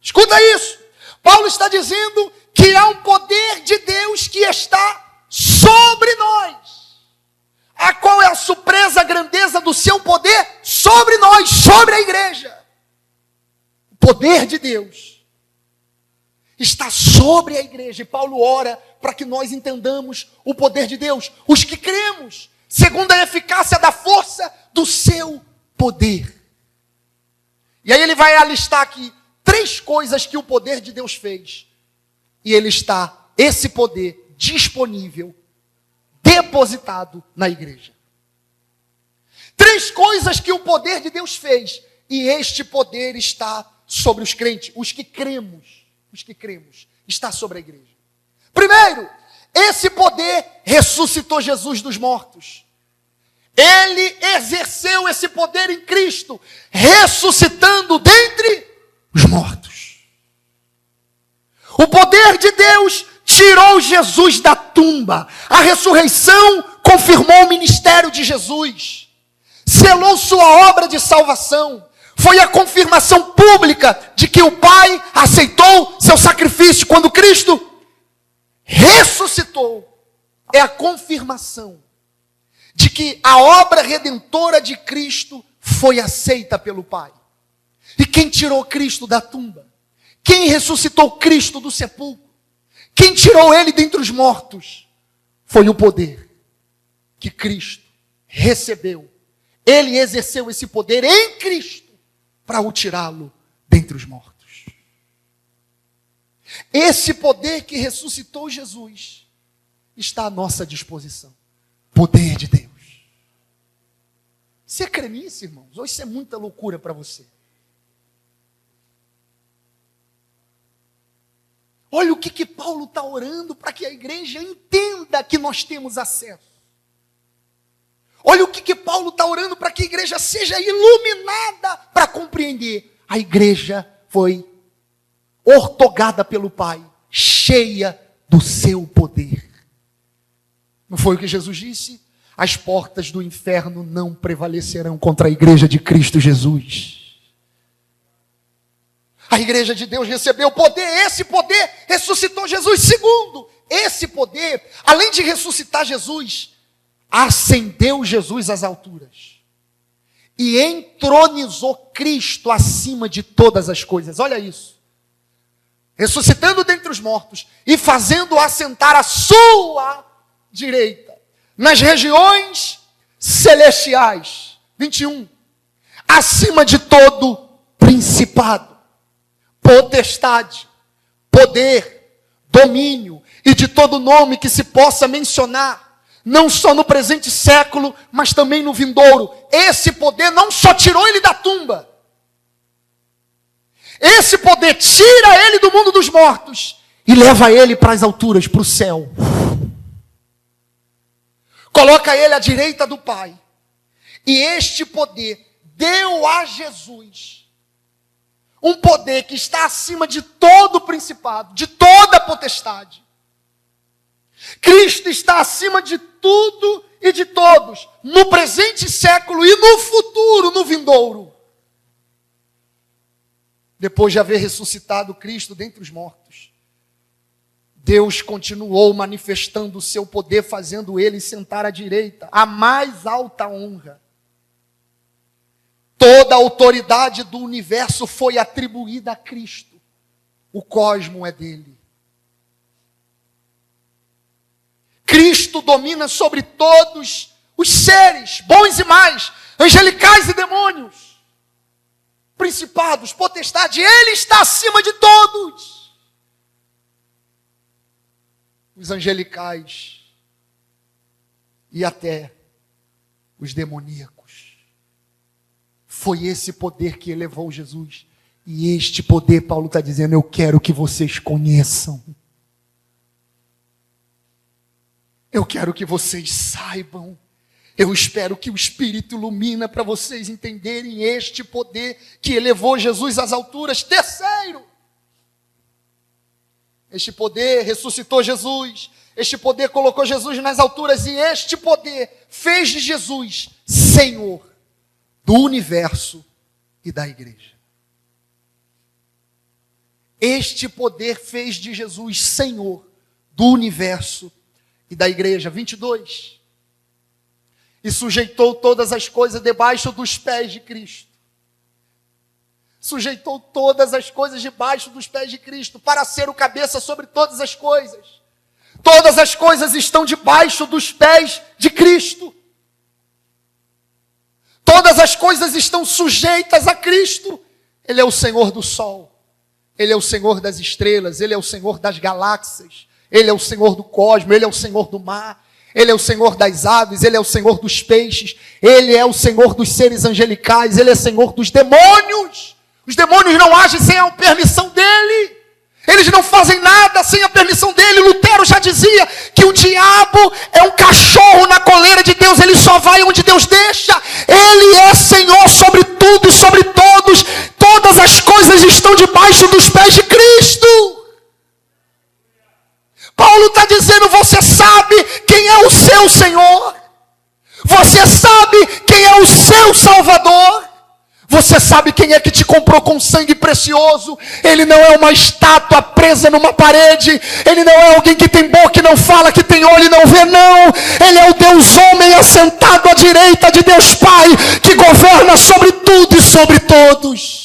Escuta isso. Paulo está dizendo que há um poder de Deus que está sobre nós. A qual é a suprema grandeza do seu poder sobre nós, sobre a igreja. O poder de Deus está sobre a igreja. E Paulo ora para que nós entendamos o poder de Deus. Os que cremos, segundo a eficácia da força do seu poder. E aí ele vai alistar aqui 3 coisas que o poder de Deus fez. E ele está, esse poder, disponível, depositado na igreja. 3 coisas que o poder de Deus fez. E este poder está sobre os crentes. Os que cremos, está sobre a igreja. Primeiro, esse poder ressuscitou Jesus dos mortos. Ele exerceu esse poder em Cristo, ressuscitando dentre os mortos. O poder de Deus tirou Jesus da tumba. A ressurreição confirmou o ministério de Jesus. Selou sua obra de salvação. Foi a confirmação pública de que o Pai aceitou seu sacrifício. Quando Cristo ressuscitou, é a confirmação de que a obra redentora de Cristo foi aceita pelo Pai. E quem tirou Cristo da tumba? Quem ressuscitou Cristo do sepulcro? Quem tirou ele dentre os mortos? Foi o poder que Cristo recebeu. Ele exerceu esse poder em Cristo para o tirá-lo dentre os mortos. Esse poder que ressuscitou Jesus está à nossa disposição. Poder de Deus. Você crê nisso, irmãos? Ou isso é muita loucura para você? Olha o que Paulo está orando para que a igreja entenda que nós temos acesso. Olha o que Paulo está orando para que a igreja seja iluminada para compreender. A igreja foi ortogada pelo Pai, cheia do seu poder. Não foi o que Jesus disse? As portas do inferno não prevalecerão contra a igreja de Cristo Jesus. A igreja de Deus recebeu poder, esse poder ressuscitou Jesus. Segundo, esse poder, além de ressuscitar Jesus, ascendeu Jesus às alturas e entronizou Cristo acima de todas as coisas. Olha isso. Ressuscitando dentre os mortos e fazendo assentar à sua direita, nas regiões celestiais. 21. Acima de todo principado, potestade, poder, domínio e de todo nome que se possa mencionar, não só no presente século, mas também no vindouro. Esse poder não só tirou ele da tumba, esse poder tira ele do mundo dos mortos e leva ele para as alturas, para o céu. Coloca ele à direita do Pai. E este poder deu a Jesus um poder que está acima de todo principado, de toda potestade. Cristo está acima de tudo e de todos, no presente século e no futuro, no vindouro. Depois de haver ressuscitado Cristo dentre os mortos, Deus continuou manifestando o seu poder, fazendo ele sentar à direita, a mais alta honra. Toda a autoridade do universo foi atribuída a Cristo. O cosmo é dele. Cristo domina sobre todos os seres, bons e maus, angelicais e demônios, principados, potestade. Ele está acima de todos. Os angelicais e até os demoníacos. Foi esse poder que elevou Jesus. E este poder, Paulo está dizendo, eu quero que vocês conheçam. Eu quero que vocês saibam. Eu espero que o Espírito ilumina para vocês entenderem este poder que elevou Jesus às alturas. Terceiro, este poder ressuscitou Jesus. Este poder colocou Jesus nas alturas. E este poder fez de Jesus Senhor do universo e da igreja. Este poder fez de Jesus Senhor do universo e da igreja. 22. E sujeitou todas as coisas debaixo dos pés de Cristo. Sujeitou todas as coisas debaixo dos pés de Cristo, para ser o cabeça sobre todas as coisas. Todas as coisas estão debaixo dos pés de Cristo. Todas as coisas estão sujeitas a Cristo. Ele é o Senhor do sol. Ele é o Senhor das estrelas. Ele é o Senhor das galáxias. Ele é o Senhor do cosmos. Ele é o Senhor do mar. Ele é o Senhor das aves. Ele é o Senhor dos peixes. Ele é o Senhor dos seres angelicais. Ele é Senhor dos demônios. Os demônios não agem sem a permissão dele. Eles não fazem nada sem a permissão dele. Lutero já dizia que o diabo é um cachorro na coleira de Deus. Ele só vai onde Deus deixa. Ele é Senhor sobre tudo e sobre todos. Todas as coisas estão debaixo dos pés de Cristo. Paulo está dizendo, você sabe quem é o seu Senhor? Você sabe quem é o seu Salvador? Você sabe quem é que te comprou com sangue precioso? Ele não é uma estátua presa numa parede. Ele não é alguém que tem boca e não fala, que tem olho e não vê, não. Ele é o Deus homem assentado à direita de Deus Pai, que governa sobre tudo e sobre todos.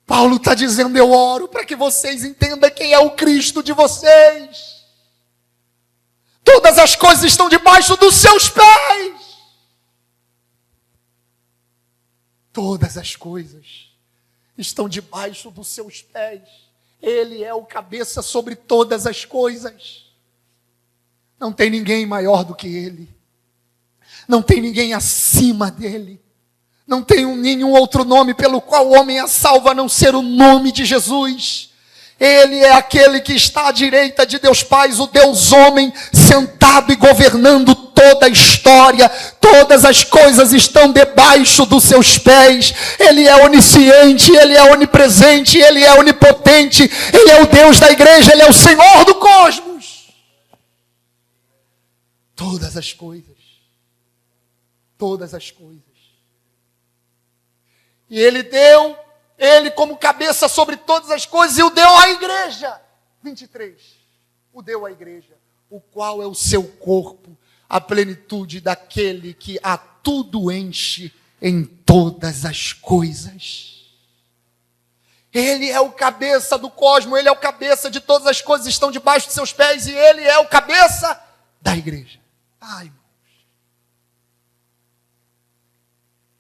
Paulo está dizendo, eu oro para que vocês entendam quem é o Cristo de vocês. todas as coisas estão debaixo dos seus pés. Todas as coisas estão debaixo dos seus pés. Ele é o cabeça sobre todas as coisas. Não tem ninguém maior do que Ele. Não tem ninguém acima dEle. Não tem nenhum outro nome pelo qual o homem é salvo a não ser o nome de Jesus. Ele é aquele que está à direita de Deus Pai, o Deus homem, sentado e governando toda a história. Todas as coisas estão debaixo dos seus pés. Ele é onisciente, Ele é onipresente, Ele é onipotente. Ele é o Deus da igreja, Ele é o Senhor do cosmos. Todas as coisas. Todas as coisas. E Ele deu, Ele como cabeça sobre todas as coisas, e o deu à igreja. 23. O deu à igreja, o qual é o seu corpo, a plenitude daquele que a tudo enche em todas as coisas. Ele é o cabeça do cosmos, Ele é o cabeça de todas as coisas que estão debaixo de seus pés, e Ele é o cabeça da igreja. Ai, irmãos.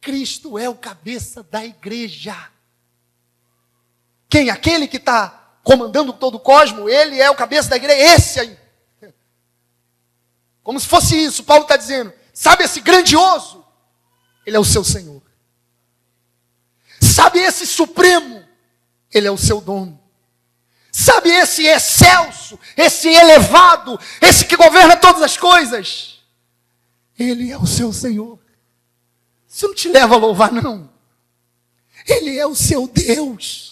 Cristo é o cabeça da igreja. Quem? Aquele que está comandando todo o cosmos, Ele é o cabeça da igreja, esse aí. Como se fosse isso, Paulo está dizendo, sabe esse grandioso? Ele é o seu Senhor. Sabe esse supremo? Ele é o seu dono. Sabe esse excelso, esse elevado, esse que governa todas as coisas? Ele é o seu Senhor. Isso não te leva a louvar, não. Ele é o seu Deus.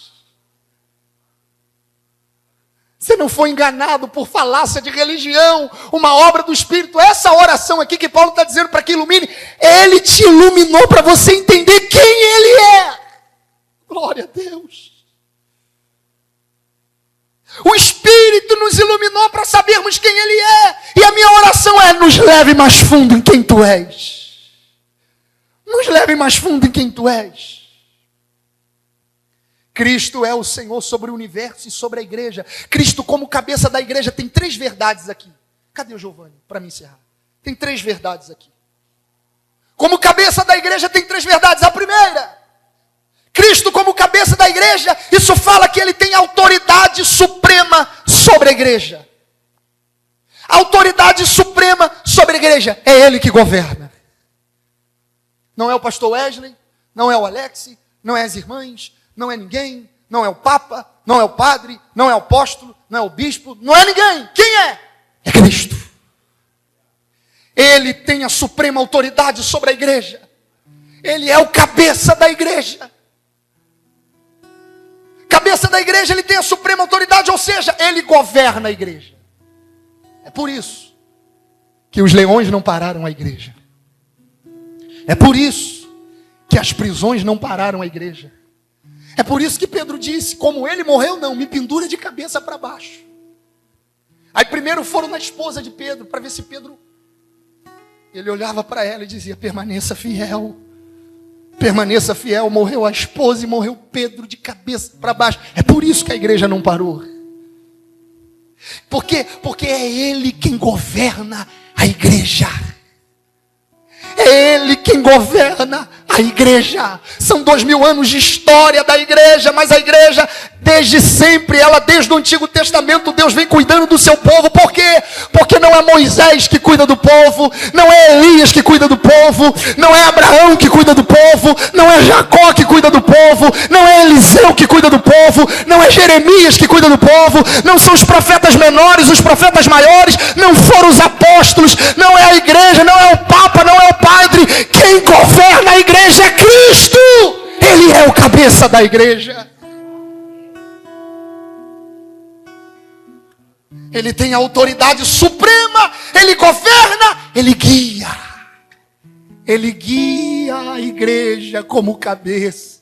Você não foi enganado por falácia de religião, uma obra do Espírito. Essa oração aqui que Paulo está dizendo para que ilumine, Ele te iluminou para você entender quem Ele é. Glória a Deus. O Espírito nos iluminou para sabermos quem Ele é. E a minha oração é, nos leve mais fundo em quem Tu és. Nos leve mais fundo em quem Tu és. Cristo é o Senhor sobre o universo e sobre a igreja. Cristo como cabeça da igreja tem 3 verdades aqui. Cadê o Giovanni? Para me encerrar. Tem 3 verdades aqui. Como cabeça da igreja tem 3 verdades. A primeira, Cristo como cabeça da igreja, isso fala que Ele tem autoridade suprema sobre a igreja. A autoridade suprema sobre a igreja. É Ele que governa. Não é o pastor Wesley, não é o Alex, não é as irmãs, não é ninguém, não é o Papa, não é o padre, não é o apóstolo, não é o bispo, não é ninguém. Quem é? É Cristo. Ele tem a suprema autoridade sobre a igreja. Ele é o cabeça da igreja. Cabeça da igreja, Ele tem a suprema autoridade, ou seja, Ele governa a igreja. É por isso que os leões não pararam a igreja. É por isso que as prisões não pararam a igreja. É por isso que Pedro disse, como ele morreu, não, me pendura de cabeça para baixo. Aí primeiro foram na esposa de Pedro, para ver se Pedro... Ele olhava para ela e dizia, permaneça fiel. Permaneça fiel. Morreu a esposa e morreu Pedro de cabeça para baixo. É por isso que a igreja não parou. Por quê? Porque é Ele quem governa a igreja. É Ele quem governa a igreja. São 2000 anos de história da igreja, mas a igreja, desde sempre, ela desde o Antigo Testamento, Deus vem cuidando do seu povo. Por quê? Porque não é Moisés que cuida do povo, não é Elias que cuida do povo, não é Abraão que cuida do povo, não é Jacó que cuida do povo, não é Eliseu que cuida do povo, não é Jeremias que cuida do povo, não são os profetas menores, os profetas maiores, não foram os apóstolos, não é a igreja, não é o Papa, não é o padre. Quem governa a igreja é Cristo. Ele é o cabeça da igreja. Ele tem a autoridade suprema, Ele governa, Ele guia. Ele guia a igreja como cabeça.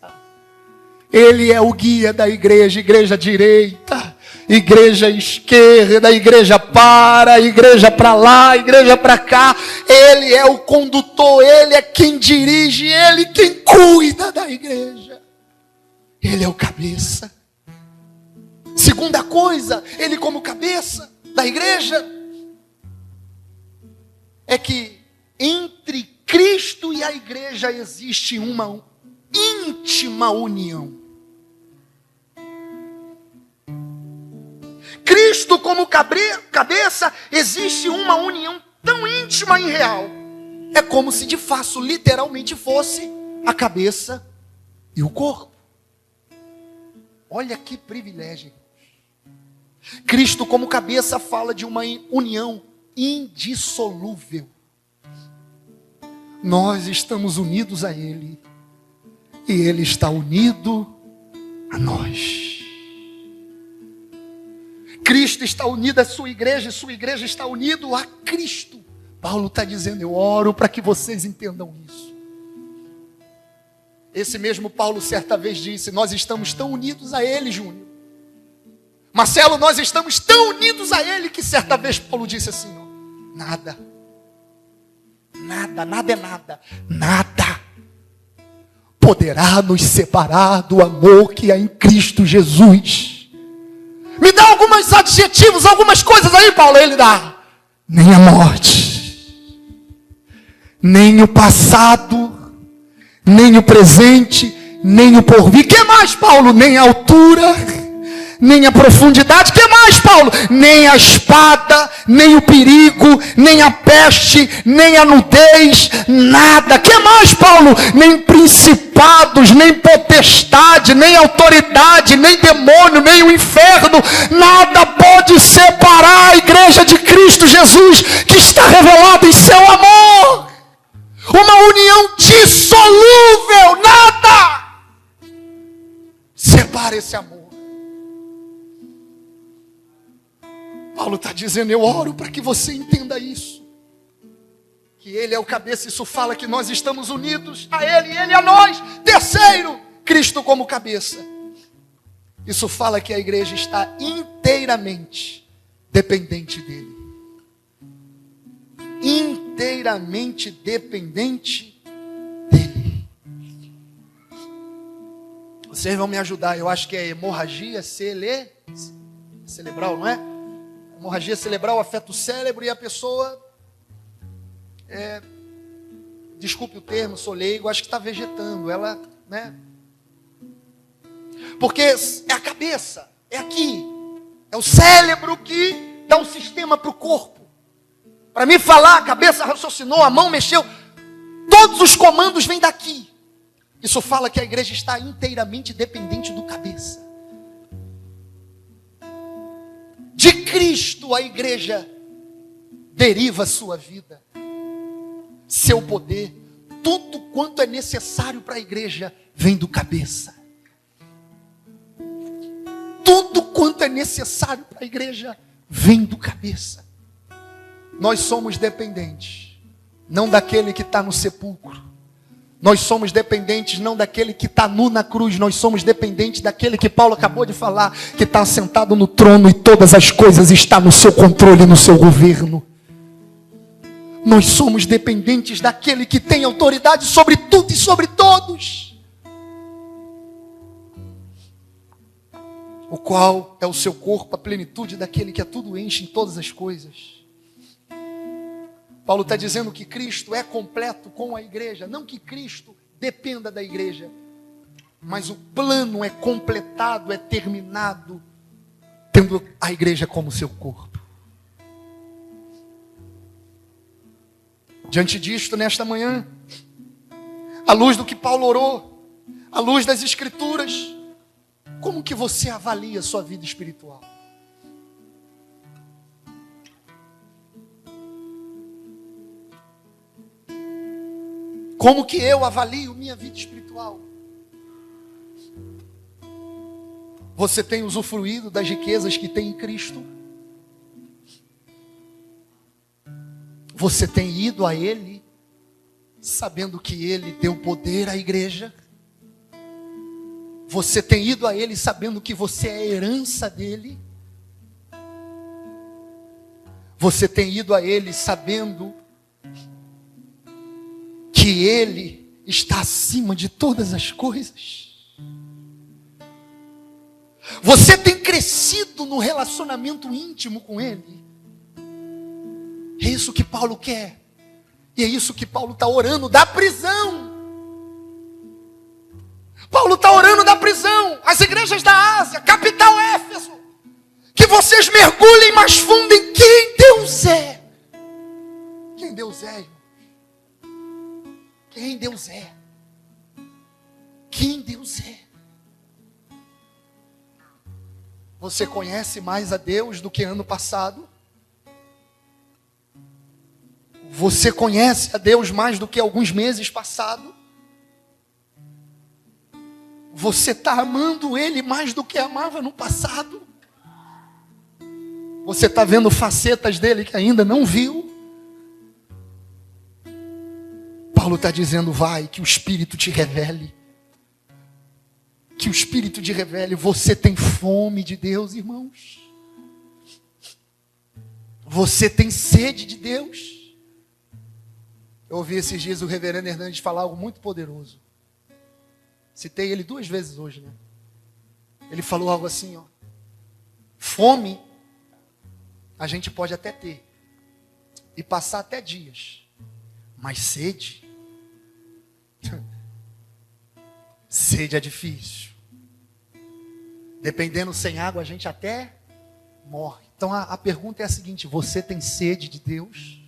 Ele é o guia da igreja, igreja direita, igreja esquerda, igreja para, igreja para lá, igreja para cá. Ele é o condutor, Ele é quem dirige, Ele quem cuida da igreja. Ele é o cabeça. Segunda coisa, Ele como cabeça da igreja, é que entre Cristo e a igreja existe uma íntima união. Cristo como cabeça, existe uma união tão íntima e real. É como se de fato, literalmente fosse a cabeça e o corpo. Olha que privilégio. Cristo como cabeça fala de uma união indissolúvel. Nós estamos unidos a Ele e Ele está unido a nós. Cristo está unido à sua igreja e sua igreja está unida a Cristo. Paulo está dizendo, eu oro para que vocês entendam isso. Esse mesmo Paulo certa vez disse, nós estamos tão unidos a Ele, Júnior. Marcelo, nós estamos tão unidos a Ele que certa vez Paulo disse assim, ó, nada poderá nos separar do amor que há em Cristo Jesus. Me dá alguns adjetivos, algumas coisas aí, Paulo. Ele dá, nem a morte, nem o passado, nem o presente, nem o porvir. Que mais, Paulo? Nem a altura, nem a profundidade. Que mais, Paulo? Nem a espada, nem o perigo, nem a peste, nem a nudez, nada. Que mais, Paulo? Nem principados, nem potestade, nem autoridade, nem demônio, nem o inferno. Nada pode separar a igreja de Cristo Jesus, que está revelada em seu amor. Uma união dissolúvel, nada separa esse amor. Paulo está dizendo, eu oro para que você entenda isso. Que Ele é o cabeça, isso fala que nós estamos unidos a Ele e Ele a nós. Terceiro, Cristo como cabeça. Isso fala que a igreja está inteiramente dependente dEle. Inteiramente dependente dEle. Vocês vão me ajudar, eu acho que é hemorragia cerebral, não é? Hemorragia cerebral afeta o cérebro e a pessoa, desculpe o termo, sou leigo, acho que está vegetando. Ela, né? Porque é a cabeça, é aqui, é o cérebro que dá um sistema para o corpo. Para mim falar, a cabeça raciocinou, a mão mexeu, todos os comandos vêm daqui. Isso fala que a igreja está inteiramente dependente do cabeça. De Cristo a igreja deriva a sua vida, seu poder, tudo quanto é necessário para a igreja vem do cabeça. Tudo quanto é necessário para a igreja vem do cabeça. Nós somos dependentes, não daquele que está no sepulcro. Nós somos dependentes não daquele que está nu na cruz. Nós somos dependentes daquele que Paulo acabou de falar, que está sentado no trono e todas as coisas estão no seu controle, no seu governo. Nós somos dependentes daquele que tem autoridade sobre tudo e sobre todos, o qual é o seu corpo, a plenitude daquele que a tudo enche em todas as coisas. Paulo está dizendo que Cristo é completo com a igreja. Não que Cristo dependa da igreja, mas o plano é completado, é terminado, tendo a igreja como seu corpo. Diante disto, nesta manhã, à luz do que Paulo orou, à luz das Escrituras, como que você avalia a sua vida espiritual? Como que eu avalio minha vida espiritual? Você tem usufruído das riquezas que tem em Cristo? Você tem ido a Ele, sabendo que Ele deu poder à igreja? Você tem ido a Ele, sabendo que você é herança dEle? Você tem ido a Ele, sabendo que Ele está acima de todas as coisas? Você tem crescido no relacionamento íntimo com Ele? É isso que Paulo quer. E é isso que Paulo está orando da prisão. Paulo está orando da prisão. As igrejas da Ásia, capital Éfeso, que vocês mergulhem mais fundo em quem Deus é. Quem Deus é, irmãos? Quem Deus é? Quem Deus é? Você conhece mais a Deus do que ano passado? Você conhece a Deus mais do que alguns meses passados? Você está amando Ele mais do que amava no passado? Você está vendo facetas dele que ainda não viu? Paulo está dizendo, vai, que o Espírito te revele. Que o Espírito te revele. Você tem fome de Deus, irmãos? Você tem sede de Deus? Eu ouvi esses dias o reverendo Hernandes falar algo muito poderoso. Citei ele 2 vezes hoje, né? Ele falou algo assim, ó. Fome, a gente pode até ter. E passar até dias. Mas sede? Sede é difícil. Dependendo sem água, a gente até morre. Então a pergunta é a seguinte: você tem sede de Deus?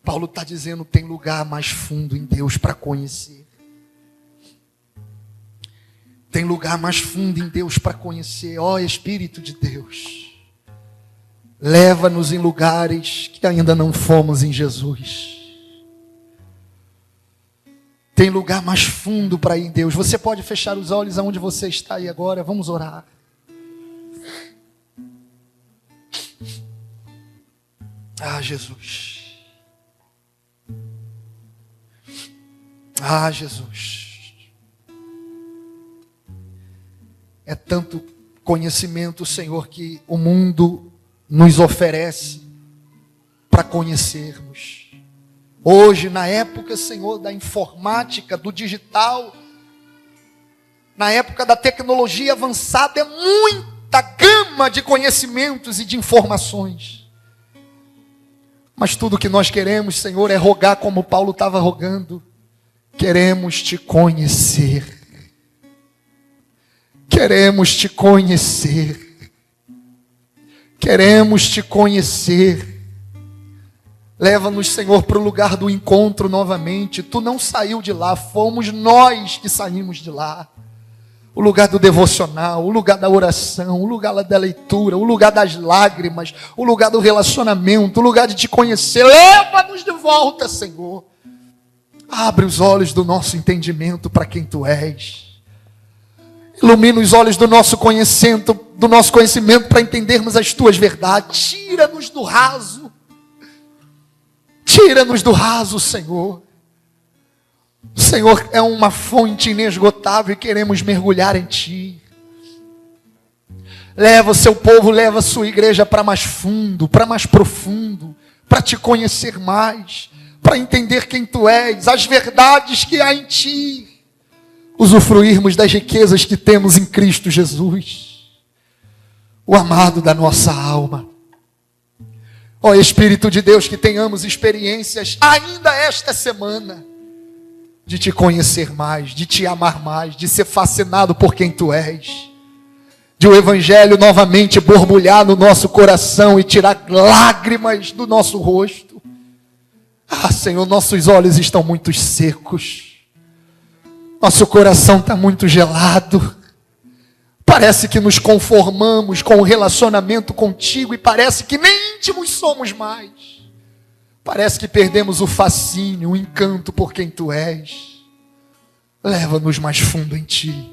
Paulo está dizendo, tem lugar mais fundo em Deus para conhecer. Tem lugar mais fundo em Deus para conhecer. Ó Espírito de Deus, leva-nos em lugares que ainda não fomos em Jesus. Tem lugar mais fundo para ir em Deus. Você pode fechar os olhos aonde você está aí agora. Vamos orar. Ah, Jesus. Ah, Jesus. É tanto conhecimento, Senhor, que o mundo nos oferece para conhecermos. Hoje, na época, Senhor, da informática, do digital, na época da tecnologia avançada, é muita gama de conhecimentos e de informações. Mas tudo que nós queremos, Senhor, é rogar como Paulo estava rogando. Queremos te conhecer. Queremos te conhecer. Queremos te conhecer. Leva-nos, Senhor, para o lugar do encontro novamente. Tu não saiu de lá, fomos nós que saímos de lá. O lugar do devocional, o lugar da oração, o lugar da leitura, o lugar das lágrimas, o lugar do relacionamento, o lugar de te conhecer. Leva-nos de volta, Senhor. Abre os olhos do nosso entendimento para quem Tu és. Ilumina os olhos do nosso conhecimento para entendermos as Tuas verdades. Tira-nos do raso. Tira-nos do raso, Senhor. O Senhor é uma fonte inesgotável e queremos mergulhar em Ti. Leva o Seu povo, leva a Sua igreja para mais fundo, para mais profundo, para Te conhecer mais, para entender quem Tu és, as verdades que há em Ti, usufruirmos das riquezas que temos em Cristo Jesus, o amado da nossa alma. Ó Espírito de Deus, que tenhamos experiências ainda esta semana, de Te conhecer mais, de Te amar mais, de ser fascinado por quem Tu és, de o Evangelho novamente borbulhar no nosso coração e tirar lágrimas do nosso rosto. Ah, Senhor, nossos olhos estão muito secos. Nosso coração está muito gelado. Parece que nos conformamos com o relacionamento contigo e parece que nem íntimos somos mais. Parece que perdemos o fascínio, o encanto por quem Tu és. Leva-nos mais fundo em Ti.